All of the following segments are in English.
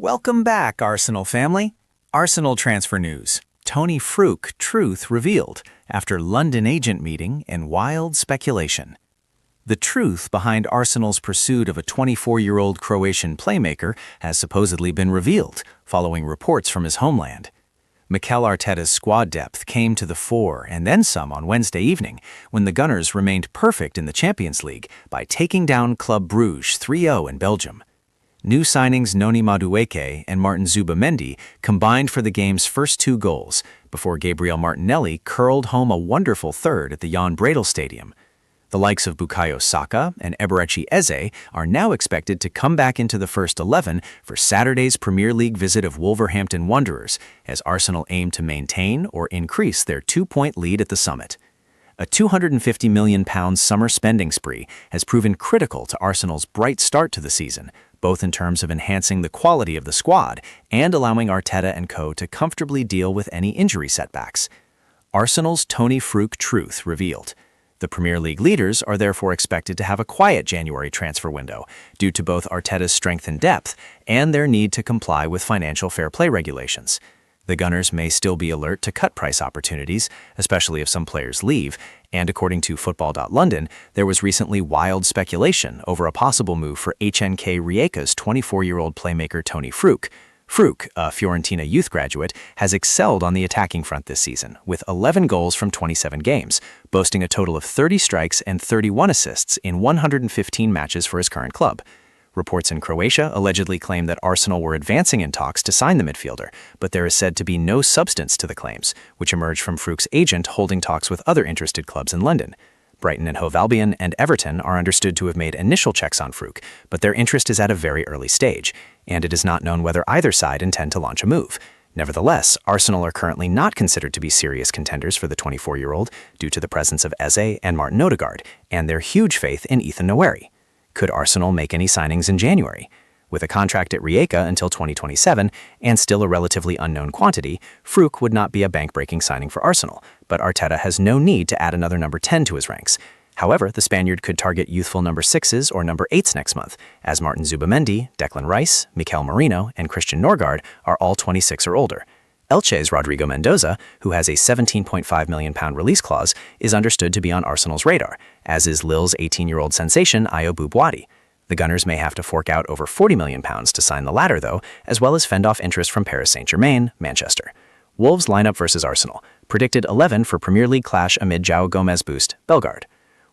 Welcome back, Arsenal family. Arsenal transfer news. Tony Fruk truth revealed after London agent meeting and wild speculation. The truth behind Arsenal's pursuit of a 24-year-old Croatian playmaker has supposedly been revealed, following reports from his homeland. Mikel Arteta's squad depth came to the fore and then some on Wednesday evening, when the Gunners remained perfect in the Champions League by taking down Club Brugge 3-0 in Belgium. New signings Noni Madueke and Martin Zubamendi combined for the game's first two goals, before Gabriel Martinelli curled home a wonderful third at the Jan Breidel Stadium. The likes of Bukayo Saka and Eberechi Eze are now expected to come back into the first 11 for Saturday's Premier League visit of Wolverhampton Wanderers, as Arsenal aim to maintain or increase their 2-point lead at the summit. A £250 million summer spending spree has proven critical to Arsenal's bright start to the season, both in terms of enhancing the quality of the squad and allowing Arteta and co. to comfortably deal with any injury setbacks. Arsenal's Tony Fruk truth revealed. The Premier League leaders are therefore expected to have a quiet January transfer window due to both Arteta's strength and depth and their need to comply with financial fair play regulations. The Gunners may still be alert to cut price opportunities, especially if some players leave, and according to Football.London, there was recently wild speculation over a possible move for HNK Rijeka's 24-year-old playmaker Tony Fruk. Fruk, a Fiorentina youth graduate, has excelled on the attacking front this season, with 11 goals from 27 games, boasting a total of 30 strikes and 31 assists in 115 matches for his current club. Reports in Croatia allegedly claim that Arsenal were advancing in talks to sign the midfielder, but there is said to be no substance to the claims, which emerged from Fruk's agent holding talks with other interested clubs in London. Brighton and Hove Albion and Everton are understood to have made initial checks on Fruk, but their interest is at a very early stage, and it is not known whether either side intend to launch a move. Nevertheless, Arsenal are currently not considered to be serious contenders for the 24-year-old due to the presence of Eze and Martin Odegaard, and their huge faith in Ethan Nwaneri. Could Arsenal make any signings in January? With a contract at Rijeka until 2027 and still a relatively unknown quantity, Fruk would not be a bank-breaking signing for Arsenal, but Arteta has no need to add another number 10 to his ranks. However, the Spaniard could target youthful number 6s or number 8s next month, as Martin Zubamendi, Declan Rice, Mikel Merino, and Christian Norgard are all 26 or older. Elche's Rodrigo Mendoza, who has a £17.5 million release clause, is understood to be on Arsenal's radar, as is Lille's 18-year-old sensation Ayo Boubouati. The Gunners may have to fork out over £40 million to sign the latter, though, as well as fend off interest from Paris Saint-Germain, Manchester. Wolves lineup versus Arsenal. Predicted 11 for Premier League clash amid João Gomez boost, Bellegarde.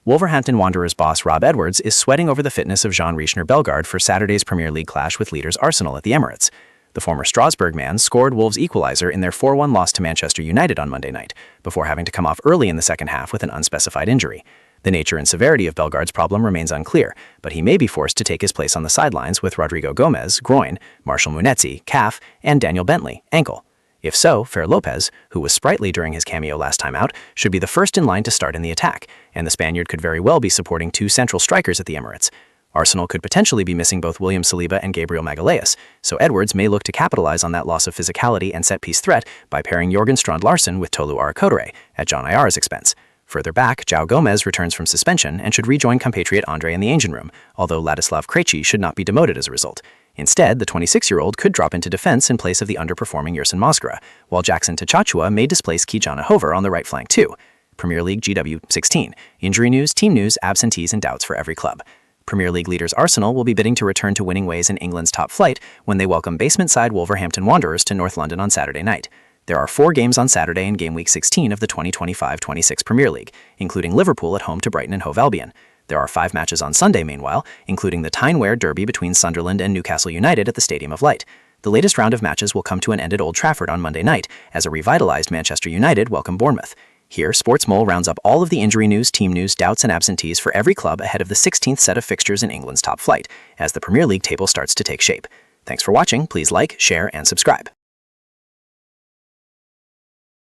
Wolverhampton Wanderers boss Rob Edwards is sweating over the fitness of Jean-Richner Bellegarde for Saturday's Premier League clash with leaders Arsenal at the Emirates. The former Strasbourg man scored Wolves' equalizer in their 4-1 loss to Manchester United on Monday night, before having to come off early in the second half with an unspecified injury. The nature and severity of Bellegarde's problem remains unclear, but he may be forced to take his place on the sidelines with Rodrigo Gomez, groin, Marshall Munetzi, calf, and Daniel Bentley, ankle. If so, Fer Lopez, who was sprightly during his cameo last time out, should be the first in line to start in the attack, and the Spaniard could very well be supporting two central strikers at the Emirates. Arsenal could potentially be missing both William Saliba and Gabriel Magalhaes, so Edwards may look to capitalize on that loss of physicality and set-piece threat by pairing Jorgen Strand-Larsen with Tolu Arakodere at John Ayara's expense. Further back, João Gomez returns from suspension and should rejoin compatriot Andre in the engine room, although Ladislav Krejci should not be demoted as a result. Instead, the 26-year-old could drop into defense in place of the underperforming Yerson Mosquera, while Jackson Tachachua may displace Kijana Hover on the right flank too. Premier League GW16. Injury news, team news, absentees, and doubts for every club. Premier League leaders Arsenal will be bidding to return to winning ways in England's top flight when they welcome basement side Wolverhampton Wanderers to North London on Saturday night. There are 4 games on Saturday in Game Week 16 of the 2025-26 Premier League, including Liverpool at home to Brighton and Hove Albion. There are 5 matches on Sunday, meanwhile, including the Tyne-Wear derby between Sunderland and Newcastle United at the Stadium of Light. The latest round of matches will come to an end at Old Trafford on Monday night, as a revitalized Manchester United welcome Bournemouth. Here, Sports Mole rounds up all of the injury news, team news, doubts, and absentees for every club ahead of the 16th set of fixtures in England's top flight, as the Premier League table starts to take shape. Thanks for watching. Please like, share, and subscribe.